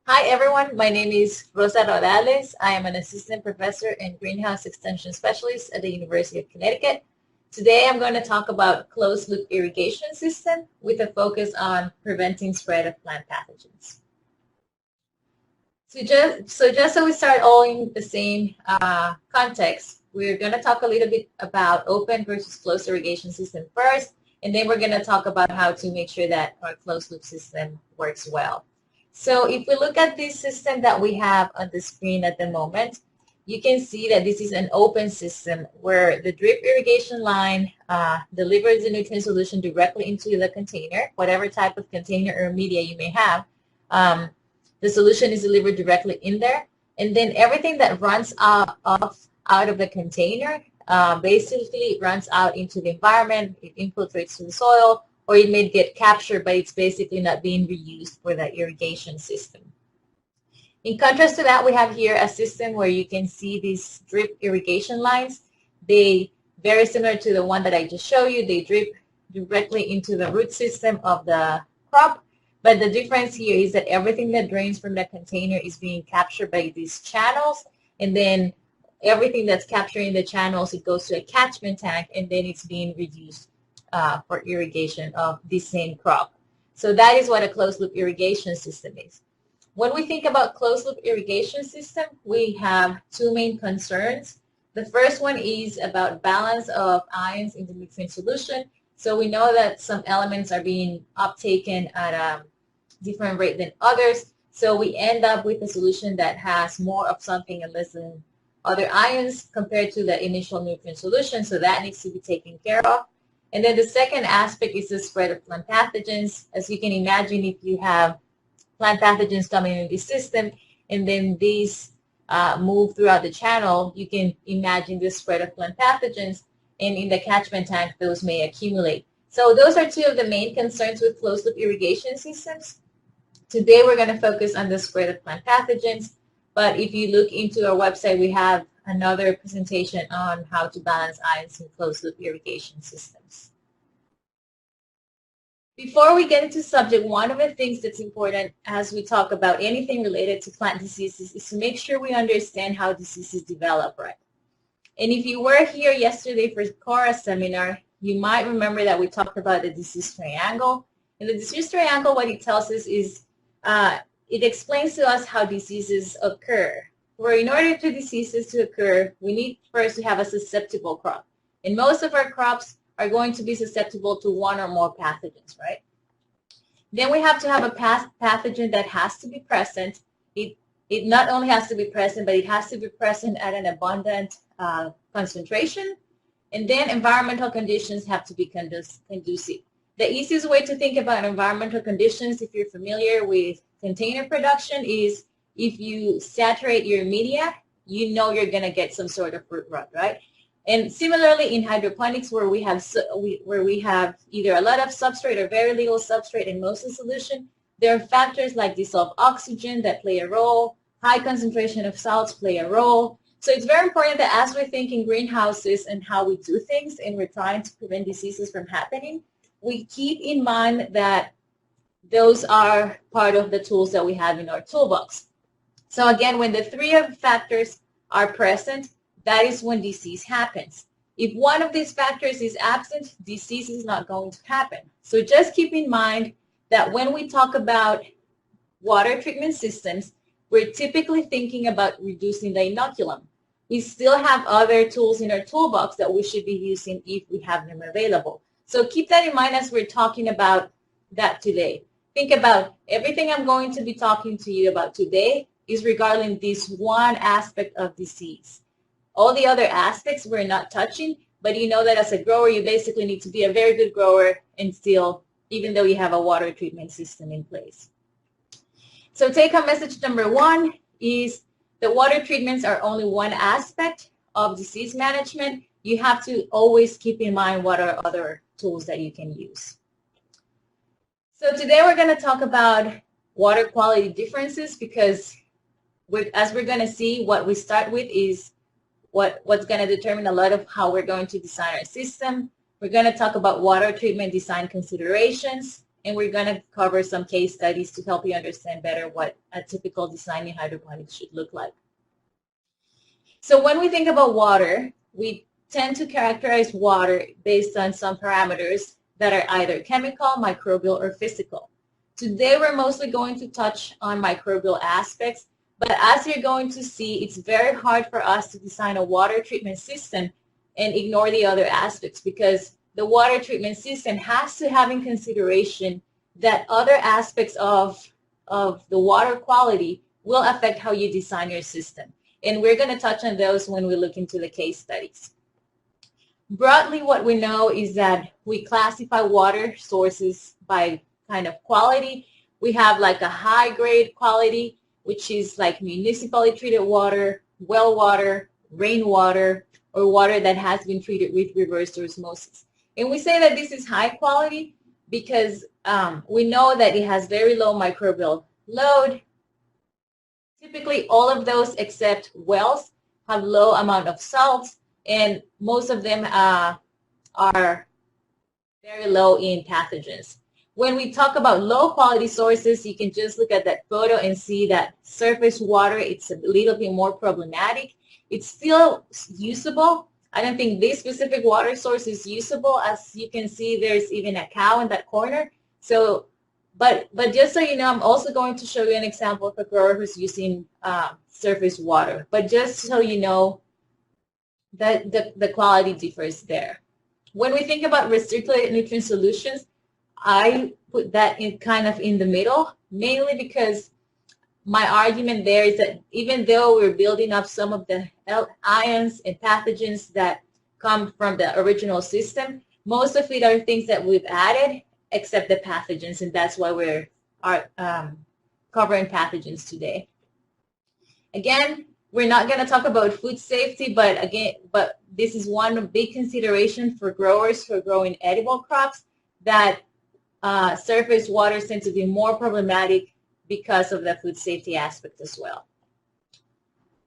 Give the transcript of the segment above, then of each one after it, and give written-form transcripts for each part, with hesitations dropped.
Hi everyone, my name is Rosa Raudales. I am an assistant professor and greenhouse extension specialist at the University of Connecticut. Today I'm going to talk about closed-loop irrigation system with a focus on preventing spread of plant pathogens. So just so we start all in the same context, we're going to talk a little bit about open versus closed irrigation system first, and then we're going to talk about how to make sure that our closed-loop system works well. So if we look at this system that we have on the screen at the moment, you can see that this is an open system where the drip irrigation line delivers the nutrient solution directly into the container, whatever type of container or media you may have. The solution is delivered directly in there, and then everything that runs out of the container basically runs out into the environment. It infiltrates to the soil, or it may get captured, but it's basically not being reused for the irrigation system. In contrast to that, we have here a system where you can see these drip irrigation lines. They very similar to the one that I just showed you. They drip directly into the root system of the crop. But the difference here is that everything that drains from the container is being captured by these channels, and then everything that's capturing the channels, it goes to a catchment tank, and then it's being reused for irrigation of the same crop. So that is what a closed-loop irrigation system is. When we think about closed-loop irrigation system, we have two main concerns. The first one is about balance of ions in the nutrient solution. So we know that some elements are being uptaken at a different rate than others. So we end up with a solution that has more of something and less than other ions compared to the initial nutrient solution. So that needs to be taken care of. And then the second aspect is the spread of plant pathogens. As you can imagine, if you have plant pathogens coming in the system and then these move throughout the channel, you can imagine the spread of plant pathogens, and in the catchment tank, those may accumulate. So those are two of the main concerns with closed-loop irrigation systems. Today, we're going to focus on the spread of plant pathogens, but if you look into our website, we have another presentation on how to balance ions in closed-loop irrigation systems. Before we get into the subject, one of the things that's important as we talk about anything related to plant diseases is to make sure we understand how diseases develop, right? And if you were here yesterday for Cora's seminar, you might remember that we talked about the disease triangle. And the disease triangle, what it tells us is it explains to us how diseases occur. Where in order for diseases to occur, we need first to have a susceptible crop. And most of our crops are going to be susceptible to one or more pathogens, right? Then we have to have a pathogen that has to be present. It not only has to be present, but it has to be present at an abundant concentration. And then environmental conditions have to be conducive. The easiest way to think about environmental conditions, if you're familiar with container production, is if you saturate your media, you know you're going to get some sort of root rot, right? And similarly in hydroponics, where we have either a lot of substrate or very little substrate in most of the solution, there are factors like dissolved oxygen that play a role, high concentration of salts play a role. So it's very important that as we think in greenhouses and how we do things and we're trying to prevent diseases from happening, we keep in mind that those are part of the tools that we have in our toolbox. So again, when the three of the factors are present, that is when disease happens. If one of these factors is absent, disease is not going to happen. So just keep in mind that when we talk about water treatment systems, we're typically thinking about reducing the inoculum. We still have other tools in our toolbox that we should be using if we have them available. So keep that in mind as we're talking about that today. Think about everything I'm going to be talking to you about today is regarding this one aspect of disease. All the other aspects we're not touching, but you know that as a grower, you basically need to be a very good grower and still, even though you have a water treatment system in place. So take-home message number one is that water treatments are only one aspect of disease management. You have to always keep in mind what are other tools that you can use. So today we're going to talk about water quality differences because as we're going to see, what we start with is what's going to determine a lot of how we're going to design our system. We're going to talk about water treatment design considerations, and we're going to cover some case studies to help you understand better what a typical design in hydroponics should look like. So when we think about water, we tend to characterize water based on some parameters that are either chemical, microbial, or physical. Today we're mostly going to touch on microbial aspects, but as you're going to see, it's very hard for us to design a water treatment system and ignore the other aspects, because the water treatment system has to have in consideration that other aspects of the water quality will affect how you design your system. And we're going to touch on those when we look into the case studies. Broadly, what we know is that we classify water sources by kind of quality. We have like a high-grade quality, which is like municipally treated water, well water, rainwater, or water that has been treated with reverse osmosis. And we say that this is high quality because we know that it has very low microbial load. Typically, all of those except wells have low amount of salts, and most of them are very low in pathogens. When we talk about low quality sources, you can just look at that photo and see that surface water, it's a little bit more problematic. It's still usable. I don't think this specific water source is usable. As you can see, there's even a cow in that corner. So, but just so you know, I'm also going to show you an example of a grower who's using surface water. But just so you know that the quality differs there. When we think about recirculated nutrient solutions, I put that in kind of in the middle, mainly because my argument there is that even though we're building up some of the ions and pathogens that come from the original system, most of it are things that we've added except the pathogens, and that's why we're covering pathogens today. Again, we're not going to talk about food safety, but this is one big consideration for growers who are growing edible crops, that surface waters tend to be more problematic because of the food safety aspect as well.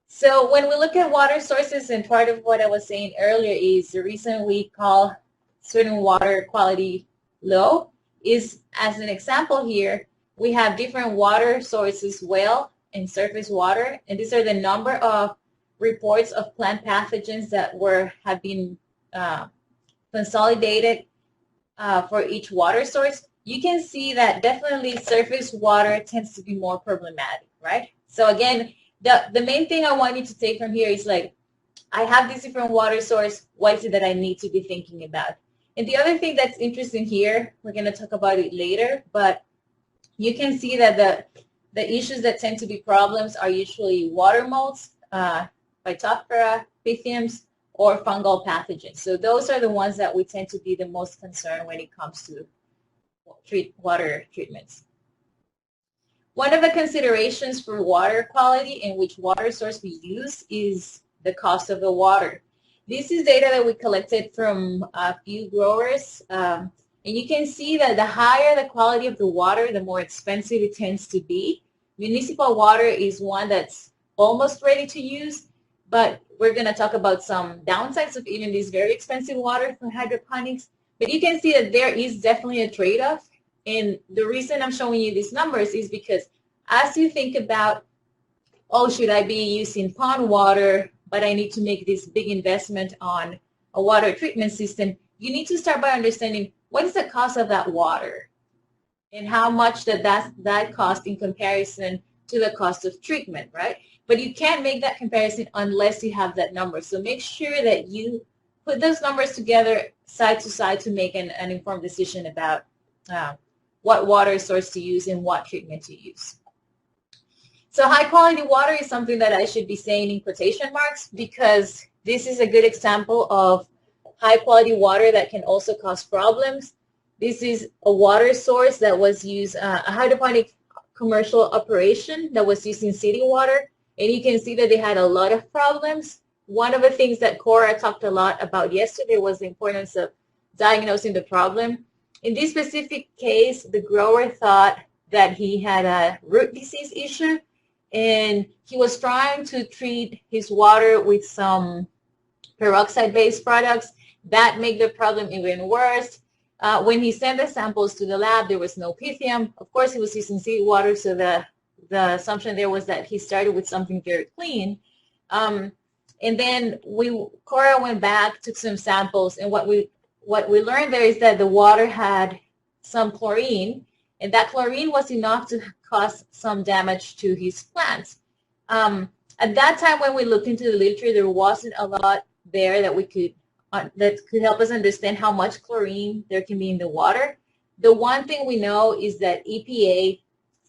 So when we look at water sources, and part of what I was saying earlier is the reason we call certain water quality low is, as an example here, we have different water sources, well and surface water, and these are the number of reports of plant pathogens that have been consolidated for each water source. You can see that definitely surface water tends to be more problematic, right? So again, the main thing I want you to take from here is like, I have this different water source, what is it that I need to be thinking about? And the other thing that's interesting here, we're going to talk about it later, but you can see that the issues that tend to be problems are usually water molds, Phytophthora, Pythiums, or fungal pathogens. So those are the ones that we tend to be the most concerned when it comes to water treatments. One of the considerations for water quality and which water source we use is the cost of the water. This is data that we collected from a few growers, and you can see that the higher the quality of the water, the more expensive it tends to be. Municipal water is one that's almost ready to use, but we're going to talk about some downsides of even this very expensive water for hydroponics. But you can see that there is definitely a trade-off, and the reason I'm showing you these numbers is because as you think about, oh, should I be using pond water, but I need to make this big investment on a water treatment system, you need to start by understanding what is the cost of that water and how much that cost in comparison to the cost of treatment, right? But you can't make that comparison unless you have that number. So make sure that you put those numbers together side to side to make an informed decision about what water source to use and what treatment to use. So high quality water is something that I should be saying in quotation marks, because this is a good example of high quality water that can also cause problems. This is a water source that was used, a hydroponic commercial operation that was using city water, and you can see that they had a lot of problems. One of the things that Cora talked a lot about yesterday was the importance of diagnosing the problem. In this specific case, the grower thought that he had a root disease issue, and he was trying to treat his water with some peroxide-based products. That made the problem even worse. When he sent the samples to the lab, there was no pythium. Of course, he was using seawater, so the assumption there was that he started with something very clean. And then Cora went back, took some samples, and what we learned there is that the water had some chlorine, and that chlorine was enough to cause some damage to his plants. At that time, when we looked into the literature, there wasn't a lot there that could help us understand how much chlorine there can be in the water. The one thing we know is that EPA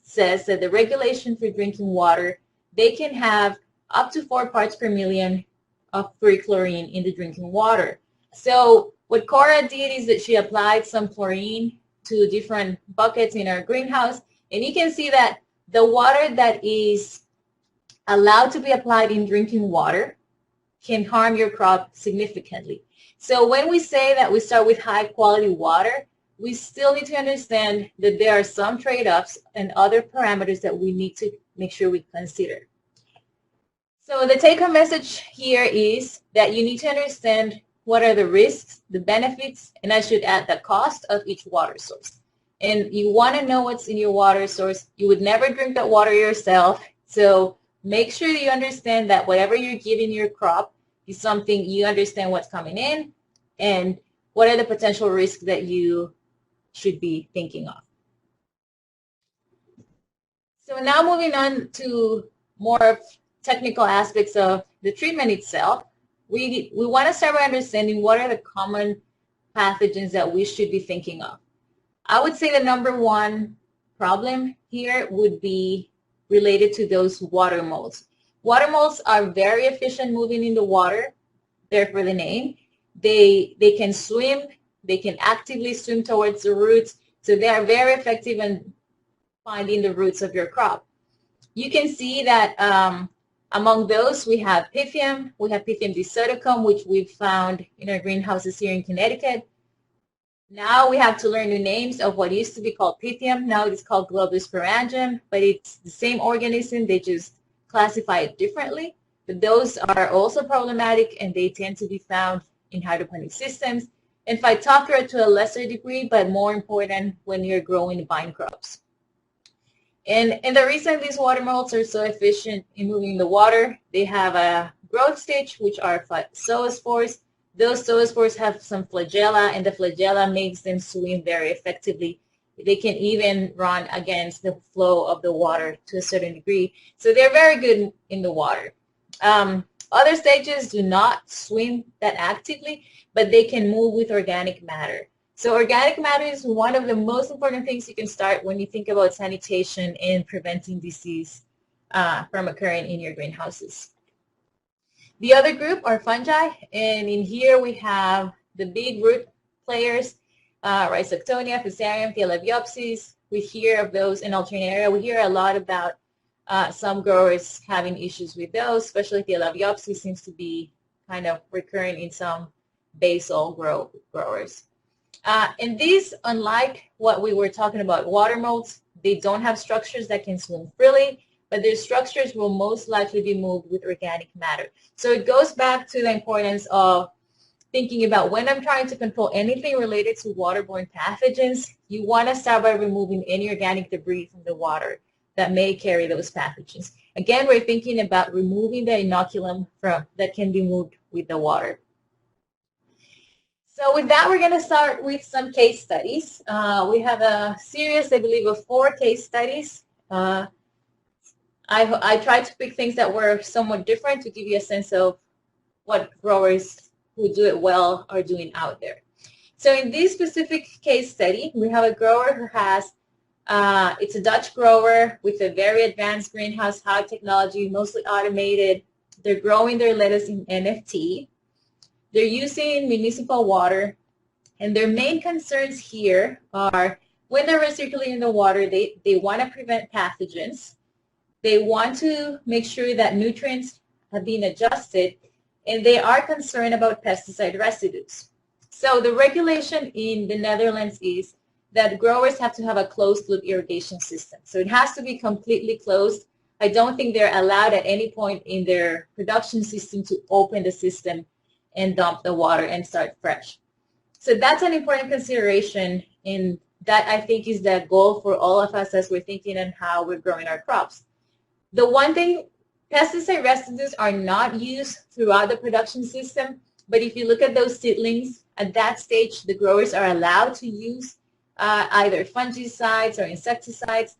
says that the regulation for drinking water, they can have up to 4 parts per million of free chlorine in the drinking water. So what Cora did is that she applied some chlorine to different buckets in our greenhouse, and you can see that the water that is allowed to be applied in drinking water can harm your crop significantly. So when we say that we start with high quality water, we still need to understand that there are some trade-offs and other parameters that we need to make sure we consider. So the take-home message here is that you need to understand what are the risks, the benefits, and I should add the cost of each water source. And you want to know what's in your water source. You would never drink that water yourself, so make sure you understand that whatever you're giving your crop is something you understand what's coming in and what are the potential risks that you should be thinking of. So now moving on to more technical aspects of the treatment itself, we want to start by understanding what are the common pathogens that we should be thinking of. I would say the number one problem here would be related to those water molds. Water molds are very efficient moving in the water, therefore the name. They can swim, they can actively swim towards the roots, so they are very effective in finding the roots of your crop. You can see that among those we have Pythium, we have Pythium disodicum, which we've found in our greenhouses here in Connecticut. Now we have to learn new names of what used to be called Pythium. Now it is called Globus sporangium, but it's the same organism, they just classify it differently. But those are also problematic and they tend to be found in hydroponic systems. And Phytophthora to a lesser degree, but more important when you're growing vine crops. And the reason these water molds are so efficient in moving the water, they have a growth stage, which are zoospores. Those zoospores have some flagella, and the flagella makes them swim very effectively. They can even run against the flow of the water to a certain degree. So they're very good in the water. Other stages do not swim that actively, but they can move with organic matter. So organic matter is one of the most important things you can start when you think about sanitation and preventing disease from occurring in your greenhouses. The other group are fungi, and in here we have the big root players, Rhizoctonia, Fusarium, Thalaviopsis. We hear of those in Alternaria. We hear a lot about some growers having issues with those, especially Thalaviopsis seems to be kind of recurring in some basil growers. And these, unlike what we were talking about, water molds, they don't have structures that can swim freely, but their structures will most likely be moved with organic matter. So it goes back to the importance of thinking about when I'm trying to control anything related to waterborne pathogens, you want to start by removing any organic debris from the water that may carry those pathogens. Again, we're thinking about removing the inoculum that can be moved with the water. So with that, we're going to start with some case studies. We have a series, I believe, of 4 case studies. I tried to pick things that were somewhat different to give you a sense of what growers who do it well are doing out there. So in this specific case study, we have a grower who has, it's a Dutch grower with a very advanced greenhouse, high technology, mostly automated. They're growing their lettuce in NFT. They're using municipal water, and their main concerns here are when they're recirculating the water, they want to prevent pathogens. They want to make sure that nutrients have been adjusted, and they are concerned about pesticide residues. So the regulation in the Netherlands is that growers have to have a closed-loop irrigation system. So it has to be completely closed. I don't think they're allowed at any point in their production system to open the system and dump the water and start fresh. So that's an important consideration, and that I think is the goal for all of us as we're thinking on how we're growing our crops. The one thing, pesticide residues are not used throughout the production system, but if you look at those seedlings, at that stage, the growers are allowed to use either fungicides or insecticides.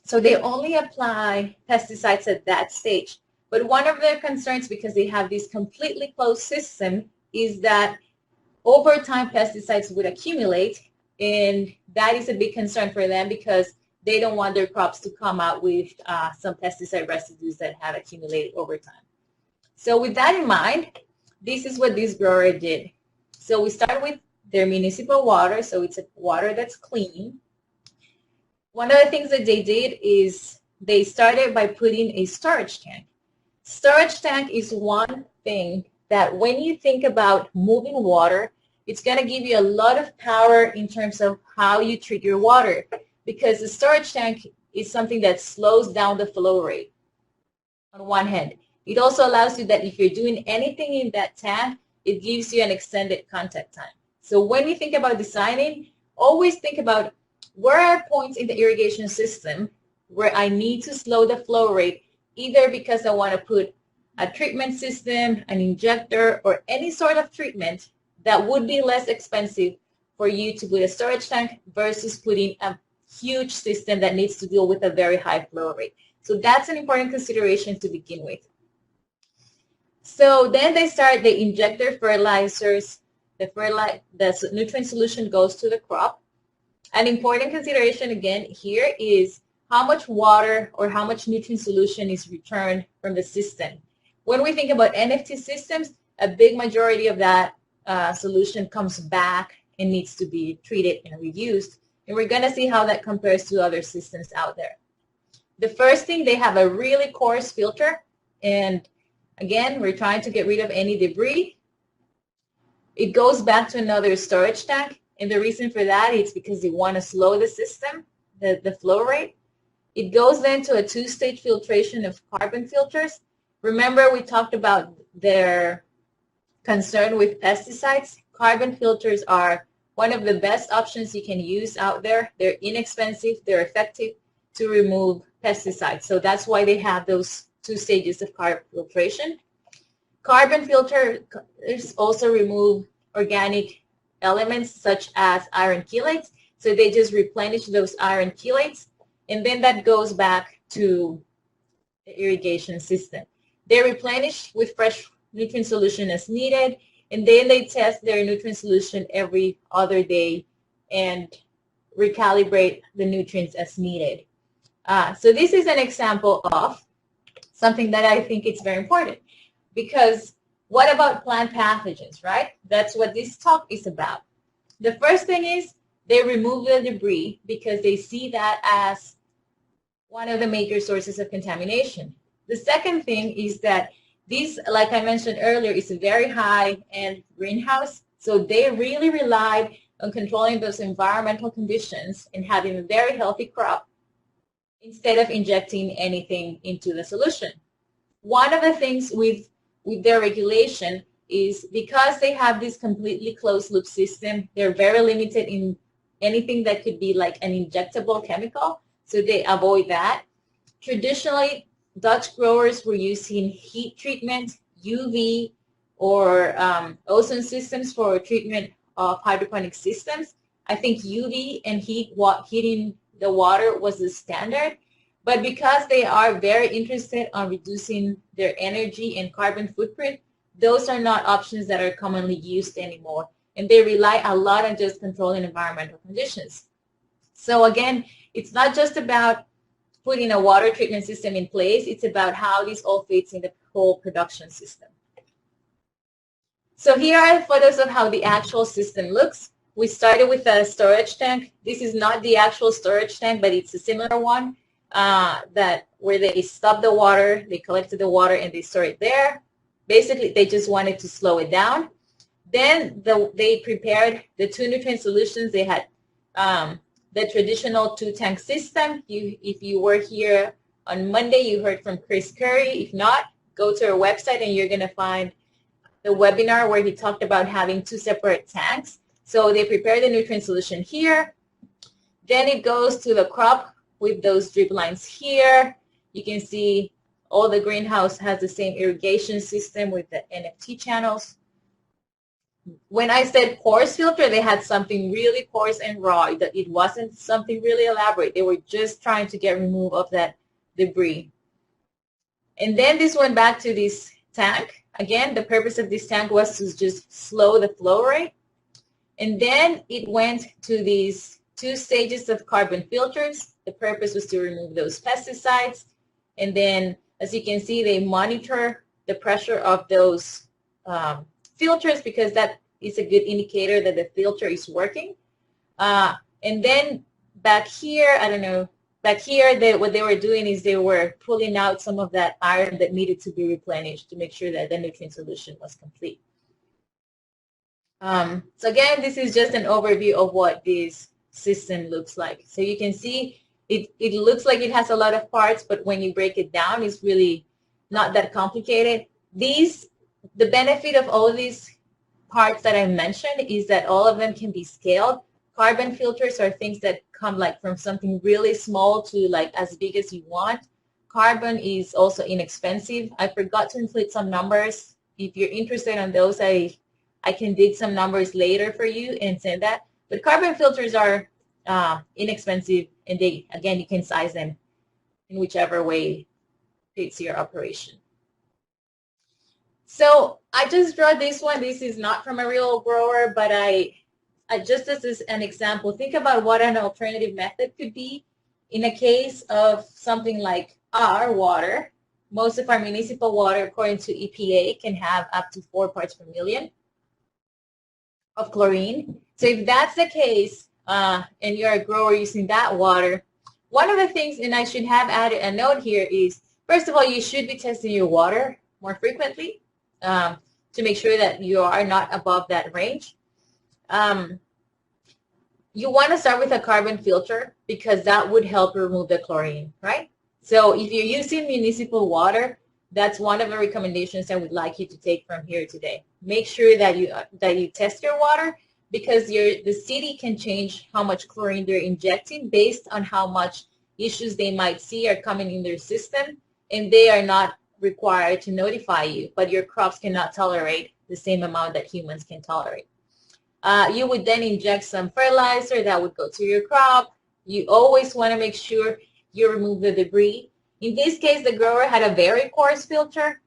So they only apply pesticides at that stage. But one of their concerns, because they have this completely closed system, is that over time pesticides would accumulate, and that is a big concern for them because they don't want their crops to come out with some pesticide residues that have accumulated over time. So with that in mind, this is what this grower did. So we start with their municipal water, so it's a water that's clean. One of the things that they did is they started by putting a storage tank. Storage tank is one thing that when you think about moving water, it's going to give you a lot of power in terms of how you treat your water, because the storage tank is something that slows down the flow rate on one hand. It also allows you that if you're doing anything in that tank, it gives you an extended contact time. So when we think about designing, always think about where are points in the irrigation system where I need to slow the flow rate, either because I want to put a treatment system, an injector, or any sort of treatment that would be less expensive for you to put a storage tank versus putting a huge system that needs to deal with a very high flow rate. So that's an important consideration to begin with. So then they inject their fertilizers. The nutrient solution goes to the crop. An important consideration again here is how much water or how much nutrient solution is returned from the system. When we think about NFT systems, a big majority of that solution comes back and needs to be treated and reused. And we're going to see how that compares to other systems out there. The first thing, they have a really coarse filter. And again, we're trying to get rid of any debris. It goes back to another storage tank. And the reason for that is because they want to slow the system, the flow rate. It goes then to a two-stage filtration of carbon filters. Remember, we talked about their concern with pesticides. Carbon filters are one of the best options you can use out there. They're inexpensive, they're effective to remove pesticides. So that's why they have those two stages of carbon filtration. Carbon filters also remove organic elements such as iron chelates. So they just replenish those iron chelates, and then that goes back to the irrigation system. They replenish with fresh nutrient solution as needed, and then they test their nutrient solution every other day and recalibrate the nutrients as needed. So this is an example of something that I think is very important, because what about plant pathogens, right? That's what this talk is about. The first thing is they remove the debris because they see that as one of the major sources of contamination. The second thing is that this, like I mentioned earlier, is a very high-end greenhouse, so they really relied on controlling those environmental conditions and having a very healthy crop instead of injecting anything into the solution. One of the things with their regulation is because they have this completely closed loop system, they're very limited in anything that could be like an injectable chemical, so they avoid that. Traditionally, Dutch growers were using heat treatment, UV, or ozone systems for treatment of hydroponic systems. I think UV and heating the water was the standard, but because they are very interested on reducing their energy and carbon footprint, those are not options that are commonly used anymore, and they rely a lot on just controlling environmental conditions. So again, it's not just about putting a water treatment system in place, it's about how this all fits in the whole production system. So here are photos of how the actual system looks. We started with a storage tank. This is not the actual storage tank, but it's a similar one where they stop the water, they collected the water, and they store it there. Basically, they just wanted to slow it down. Then they prepared the two nutrient solutions. They had the traditional two-tank system. If you were here on Monday, you heard from Chris Curry. If not, go to our website and you're going to find the webinar where he talked about having two separate tanks. So they prepare the nutrient solution here. Then it goes to the crop with those drip lines here. You can see all the greenhouse has the same irrigation system with the NFT channels. When I said coarse filter, they had something really coarse and raw. It wasn't something really elaborate. They were just trying to get remove of that debris. And then this went back to this tank. Again, the purpose of this tank was to just slow the flow rate. And then it went to these 2 stages of carbon filters. The purpose was to remove those pesticides. And then, as you can see, they monitor the pressure of those filters, because that is a good indicator that the filter is working. And then back here, I don't know, back here, what they were doing is they were pulling out some of that iron that needed to be replenished to make sure that the nutrient solution was complete. So again, this is just an overview of what this system looks like. So you can see it looks like it has a lot of parts, but when you break it down, it's really not that complicated. The benefit of all these parts that I mentioned is that all of them can be scaled. Carbon filters are things that come like from something really small to like as big as you want. Carbon is also inexpensive. I forgot to include some numbers. If you're interested in those, I can dig some numbers later for you and send that. But carbon filters are inexpensive, and again, you can size them in whichever way fits your operation. So I just draw this one. This is not from a real grower, but I just as an example, think about what an alternative method could be in a case of something like our water. Most of our municipal water, according to EPA, can have up to 4 parts per million of chlorine. So if that's the case, and you're a grower using that water, one of the things, and I should have added a note here, is first of all, you should be testing your water more frequently to make sure that you are not above that range. You want to start with a carbon filter because that would help remove the chlorine, right? So if you're using municipal water, that's one of the recommendations I would like you to take from here today. Make sure that you test your water, because the city can change how much chlorine they're injecting based on how much issues they might see are coming in their system, and they are not required to notify you, but your crops cannot tolerate the same amount that humans can tolerate. You would then inject some fertilizer that would go to your crop. You always want to make sure you remove the debris. In this case, the grower had a very coarse filter.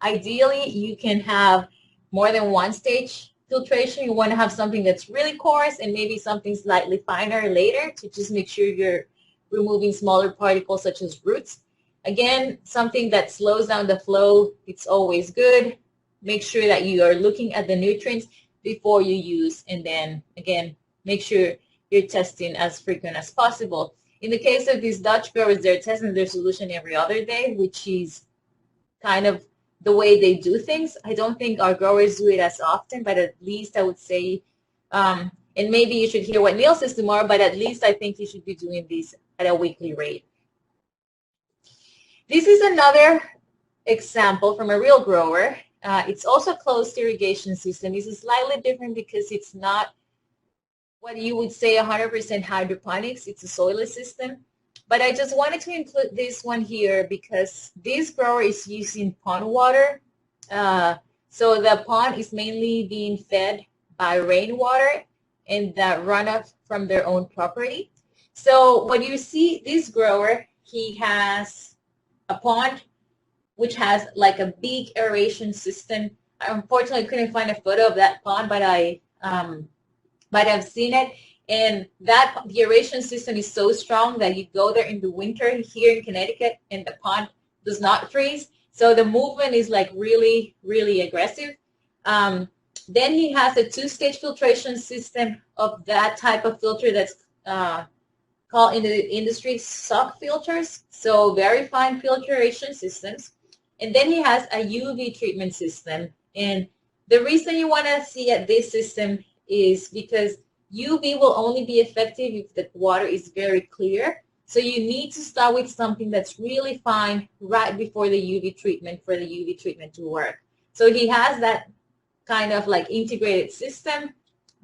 Ideally, you can have more than 1 stage filtration. You want to have something that's really coarse and maybe something slightly finer later to just make sure you're removing smaller particles such as roots. Again, something that slows down the flow, it's always good. Make sure that you are looking at the nutrients before you use, and then again, make sure you're testing as frequent as possible. In the case of these Dutch growers, they're testing their solution every other day, which is kind of the way they do things. I don't think our growers do it as often, but at least I would say, and maybe you should hear what Neil says tomorrow, but at least I think you should be doing these at a weekly rate. This is another example from a real grower. It's also a closed irrigation system. This is slightly different because it's not what you would say 100% hydroponics. It's a soilless system. But I just wanted to include this one here because this grower is using pond water. So the pond is mainly being fed by rainwater and the runoff from their own property. So what you see, this grower, he has a pond which has like a big aeration system. I unfortunately couldn't find a photo of that pond, but I've seen it. And the aeration system is so strong that you go there in the winter here in Connecticut and the pond does not freeze. So the movement is like really, really aggressive. Then he has a 2-stage filtration system of that type of filter that's called in the industry sock filters. So very fine filtration systems. And then he has a UV treatment system. And the reason you want to see at this system is because UV will only be effective if the water is very clear. So you need to start with something that's really fine right before the UV treatment for the UV treatment to work. So he has that kind of like integrated system.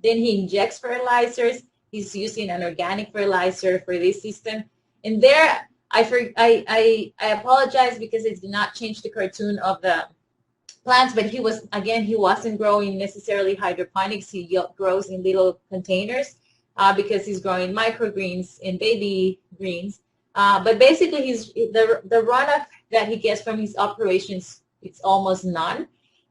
Then he injects fertilizers. He's using an organic fertilizer for this system. And there, I apologize because it did not change the cartoon of the plants, but he wasn't growing necessarily hydroponics. He grows in little containers because he's growing microgreens and baby greens. But basically, the runoff that he gets from his operations, it's almost none.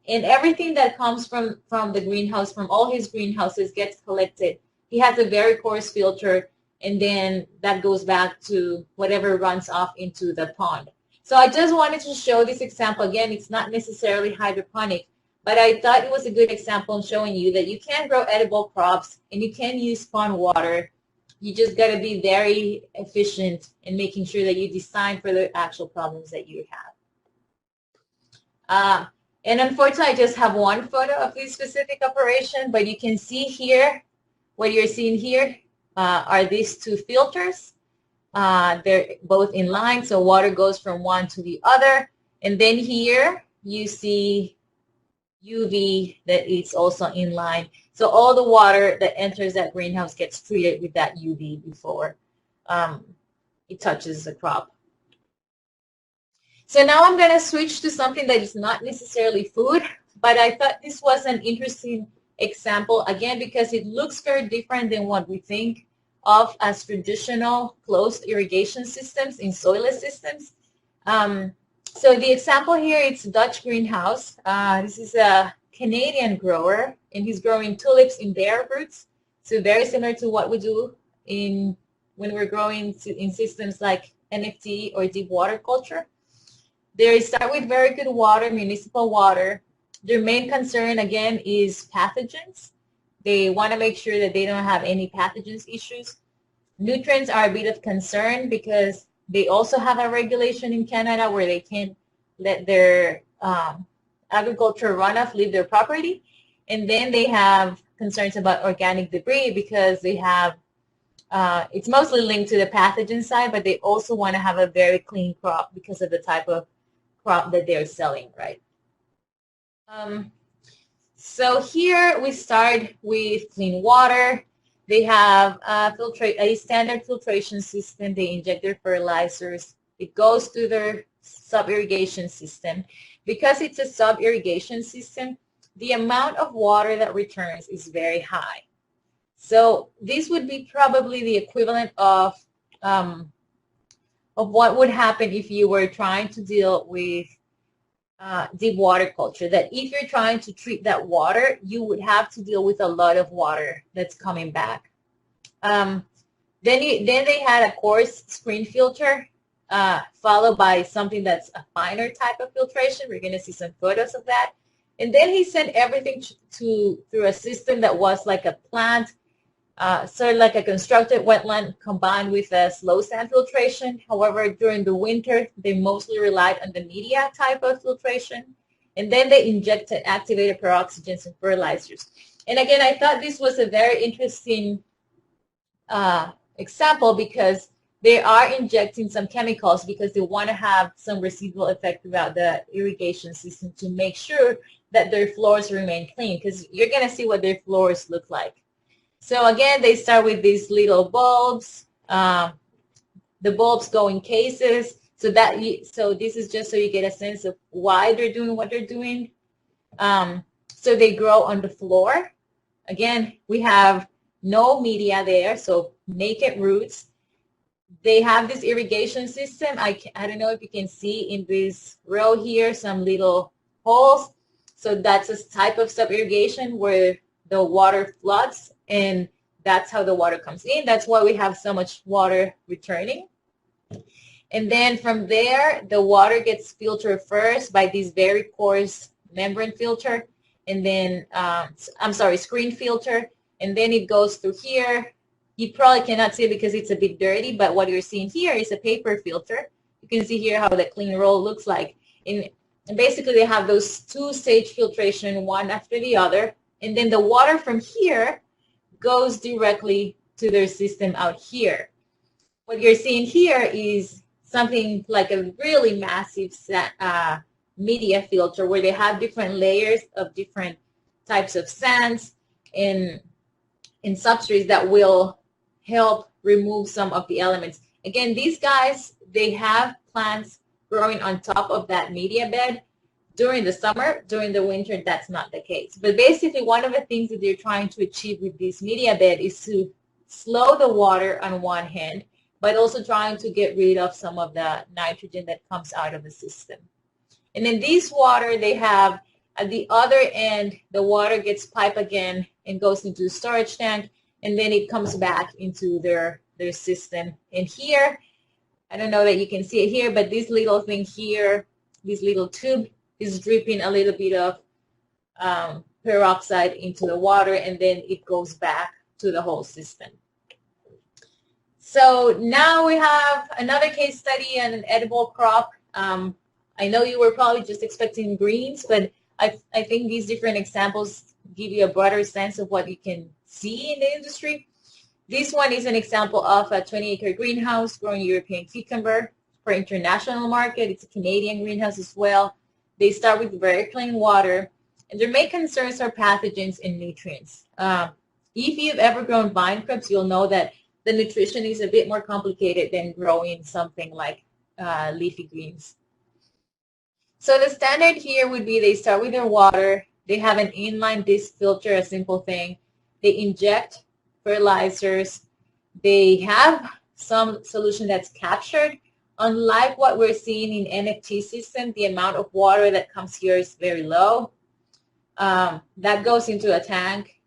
And everything that comes from the greenhouse, from all his greenhouses, gets collected. He has a very coarse filter, and then that goes back to whatever runs off into the pond. So I just wanted to show this example. Again, it's not necessarily hydroponic, but I thought it was a good example in showing you that you can grow edible crops and you can use pond water. You just got to be very efficient in making sure that you design for the actual problems that you have. And unfortunately, I just have one photo of this specific operation, but you can see here, what you're seeing here are these two filters. They're both in line, so water goes from one to the other. And then here you see UV that is also in line. So all the water that enters that greenhouse gets treated with that UV before it touches the crop. So now I'm going to switch to something that is not necessarily food, but I thought this was an interesting example, again, because it looks very different than what we think of as traditional closed irrigation systems in soilless systems. So the example here, it's a Dutch greenhouse. This is a Canadian grower, and he's growing tulips in bare roots. So very similar to what we do when we're growing in systems like NFT or deep water culture. They start with very good water, municipal water. Their main concern, again, is pathogens. They want to make sure that they don't have any pathogens issues. Nutrients are a bit of concern because they also have a regulation in Canada where they can't let their agriculture runoff leave their property. And then they have concerns about organic debris because they have, it's mostly linked to the pathogen side, but they also want to have a very clean crop because of the type of crop that they're selling, right? So here we start with clean water. They have a standard filtration system. They inject their fertilizers. It goes through their sub-irrigation system. Because it's a sub-irrigation system, the amount of water that returns is very high. So this would be probably the equivalent of what would happen if you were trying to deal with deep water culture, that if you're trying to treat that water, you would have to deal with a lot of water that's coming back. Then they had a coarse screen filter, followed by something that's a finer type of filtration. We're going to see some photos of that. And then he sent everything through a system that was like a plant, sort of like a constructed wetland combined with a slow sand filtration. However, during the winter, they mostly relied on the media type of filtration. And then they injected activated peroxygens and fertilizers. And again, I thought this was a very interesting example because they are injecting some chemicals because they want to have some residual effect throughout the irrigation system to make sure that their floors remain clean, because you're going to see what their floors look like. So again, they start with these little bulbs. The bulbs go in cases. So this is just so you get a sense of why they're doing what they're doing. So they grow on the floor. Again, we have no media there, so naked roots. They have this irrigation system. I don't know if you can see in this row here some little holes. So that's a type of sub-irrigation where the water floods, and that's how the water comes in. That's why we have so much water returning. And then from there, the water gets filtered first by this very coarse membrane filter, and then, screen filter, and then it goes through here. You probably cannot see it because it's a bit dirty, but what you're seeing here is a paper filter. You can see here how the clean roll looks like. And basically, they have those two-stage filtration, one after the other, and then the water from here goes directly to their system out here. What you're seeing here is something like a really massive media filter where they have different layers of different types of sands and substrates that will help remove some of the elements. Again, these guys, they have plants growing on top of that media bed during the summer. During the winter, that's not the case. But basically, one of the things that they're trying to achieve with this media bed is to slow the water on one hand, but also trying to get rid of some of the nitrogen that comes out of the system. And then this water, they have at the other end, the water gets piped again and goes into the storage tank, and then it comes back into their system. And here, I don't know that you can see it here, but this little thing here, this little tube is dripping a little bit of peroxide into the water, and then it goes back to the whole system. So now we have another case study on an edible crop. I know you were probably just expecting greens, but I think these different examples give you a broader sense of what you can see in the industry. This one is an example of a 20-acre greenhouse growing European cucumber for international market. It's a Canadian greenhouse as well. They start with very clean water, and their main concerns are pathogens and nutrients. If you've ever grown vine crops, you'll know that the nutrition is a bit more complicated than growing something like leafy greens. So the standard here would be they start with their water. They have an inline disc filter, a simple thing. They inject fertilizers. They have some solution that's captured. Unlike what we're seeing in NFT system, the amount of water that comes here is very low. That goes into a tank.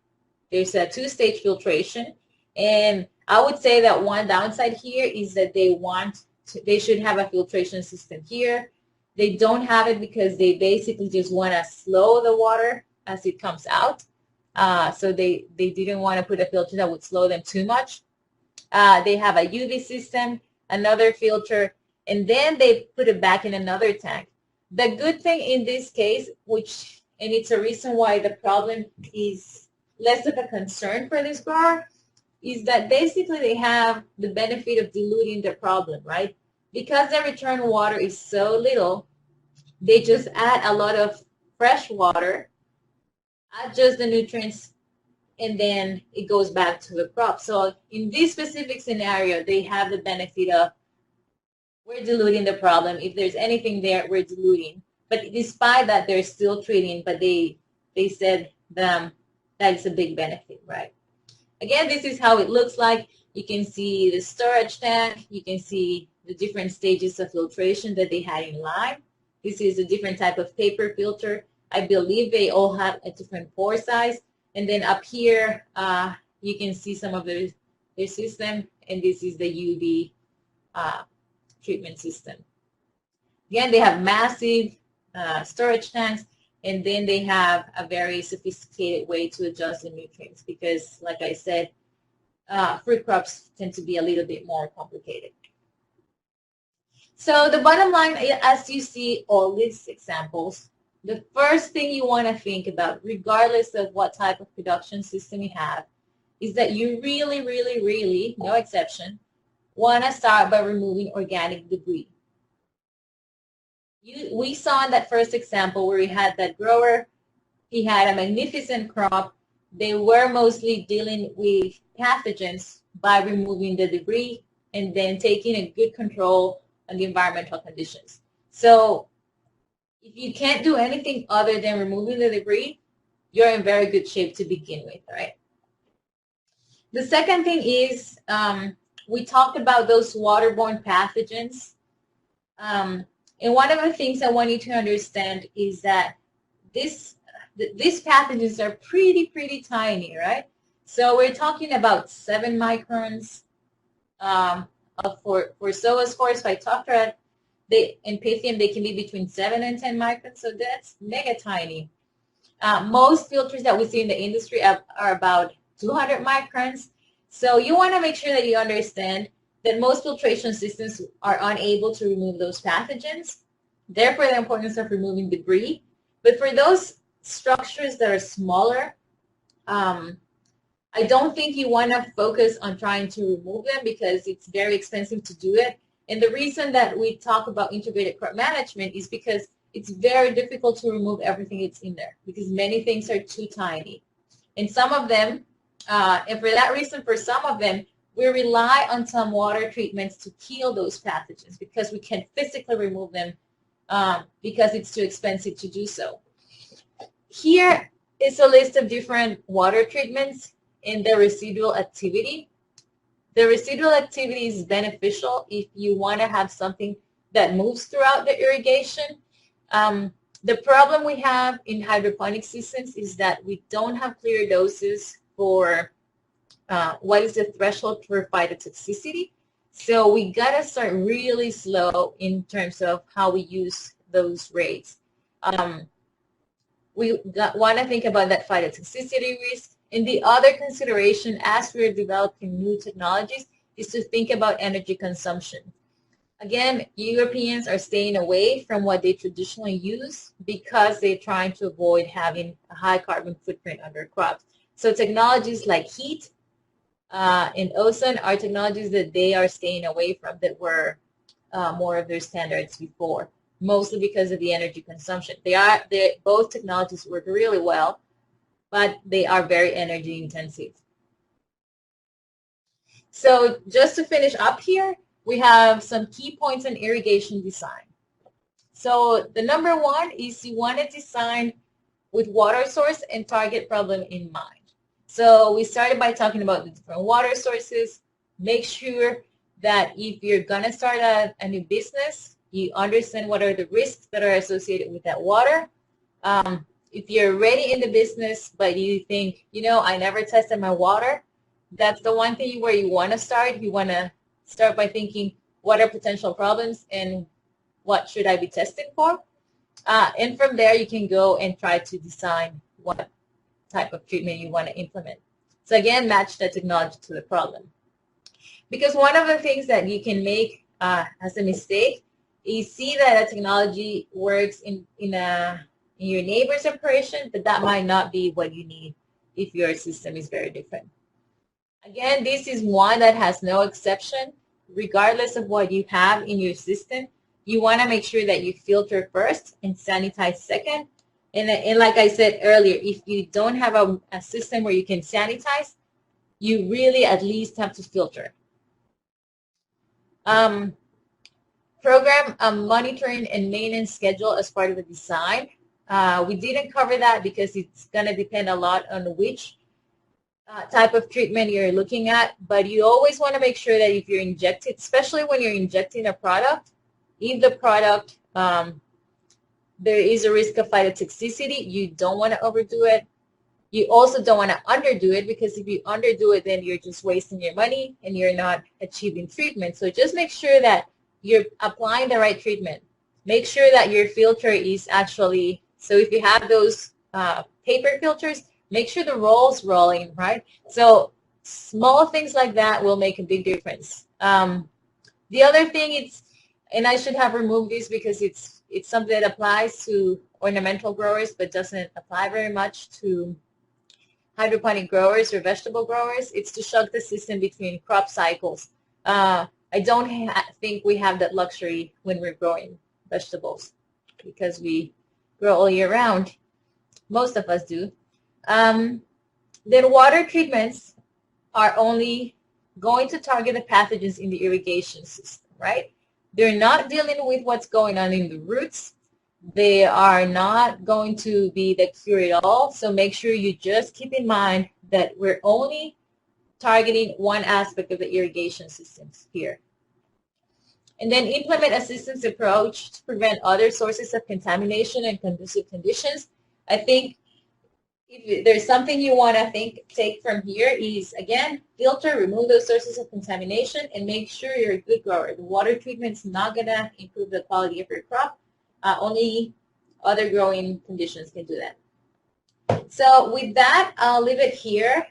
There's a two-stage filtration. And I would say that one downside here is that they should have a filtration system here. They don't have it because they basically just want to slow the water as it comes out. So they didn't want to put a filter that would slow them too much. They have a UV system, another filter, and then they put it back in another tank. The good thing in this case, and it's a reason why the problem is less of a concern for this grower, is that basically they have the benefit of diluting the problem, right? Because the return water is so little, they just add a lot of fresh water, adjust the nutrients, and then it goes back to the crop. So in this specific scenario, they have the benefit of we're diluting the problem. If there's anything there, we're diluting. But despite that, they're still treating, but they said that it's a big benefit, right? Again, this is how it looks like. You can see the storage tank. You can see the different stages of filtration that they had in line. This is a different type of paper filter. I believe they all have a different pore size. And then up here, you can see some of their system, and this is the UV treatment system. Again, they have massive storage tanks, and then they have a very sophisticated way to adjust the nutrients because, like I said, fruit crops tend to be a little bit more complicated. So the bottom line, as you see all these examples, the first thing you want to think about, regardless of what type of production system you have, is that you really, really, really, no exception, want to start by removing organic debris. We saw in that first example where we had that grower, he had a magnificent crop. They were mostly dealing with pathogens by removing the debris and then taking a good control on the environmental conditions. So if you can't do anything other than removing the debris, you're in very good shape to begin with, right? The second thing is we talked about those waterborne pathogens. And one of the things I want you to understand is that these pathogens are pretty tiny, right? So we're talking about 7 microns for zoospores, Phytophthora, and Pythium, they can be between 7 and 10 microns, so that's mega tiny. Most filters that we see in the industry are about 200 microns. So you want to make sure that you understand that most filtration systems are unable to remove those pathogens. Therefore, the importance of removing debris. But for those structures that are smaller, I don't think you want to focus on trying to remove them because it's very expensive to do it. And the reason that we talk about integrated crop management is because it's very difficult to remove everything that's in there because many things are too tiny. And some of them, and for that reason, for some of them, we rely on some water treatments to kill those pathogens because we can physically remove them because it's too expensive to do so. Here is a list of different water treatments in the residual activity. The residual activity is beneficial if you want to have something that moves throughout the irrigation. The problem we have in hydroponic systems is that we don't have clear doses for what is the threshold for phytotoxicity. So we got to start really slow in terms of how we use those rates. We want to think about that phytotoxicity risk. And the other consideration as we're developing new technologies is to think about energy consumption. Again, Europeans are staying away from what they traditionally use because they're trying to avoid having a high carbon footprint on their crops. So technologies like heat and ozone are technologies that they are staying away from that were more of their standards before, mostly because of the energy consumption. Both technologies work really well, but they are very energy intensive. So just to finish up here, we have some key points in irrigation design. So the number one is you want to design with water source and target problem in mind. So we started by talking about the different water sources. Make sure that if you're going to start a new business, you understand what are the risks that are associated with that water. If you're already in the business, but you think, you know, I never tested my water, that's the one thing where you want to start. You want to start by thinking, what are potential problems and what should I be testing for? And from there, you can go and try to design what type of treatment you want to implement. So again, match the technology to the problem. Because one of the things that you can make as a mistake is see that a technology works in your neighbor's operation, but that might not be what you need if your system is very different. Again, this is one that has no exception. Regardless of what you have in your system, you want to make sure that you filter first and sanitize second. And like I said earlier, if you don't have a system where you can sanitize, you really at least have to filter. Program a monitoring and maintenance schedule as part of the design. We didn't cover that because it's going to depend a lot on which type of treatment you're looking at, but you always want to make sure that if you're injecting, especially when you're injecting a product, if the product, there is a risk of phytotoxicity, you don't want to overdo it. You also don't want to underdo it because if you underdo it, then you're just wasting your money and you're not achieving treatment. So just make sure that you're applying the right treatment. Make sure that your filter is actually, so if you have those paper filters, make sure the roll's rolling, right? So small things like that will make a big difference. The other thing is, and I should have removed this because it's something that applies to ornamental growers but doesn't apply very much to hydroponic growers or vegetable growers. It's to shunt the system between crop cycles. I don't think we have that luxury when we're growing vegetables because we grow all year round. Most of us do. Then water treatments are only going to target the pathogens in the irrigation system, right? They're not dealing with what's going on in the roots. They are not going to be the cure at all. So make sure you just keep in mind that we're only targeting one aspect of the irrigation systems here. And then implement a systems approach to prevent other sources of contamination and conducive conditions. I think if there's something you want to take from here is, again, filter, remove those sources of contamination, and make sure you're a good grower. The water treatment's not going to improve the quality of your crop. Only other growing conditions can do that. So with that, I'll leave it here.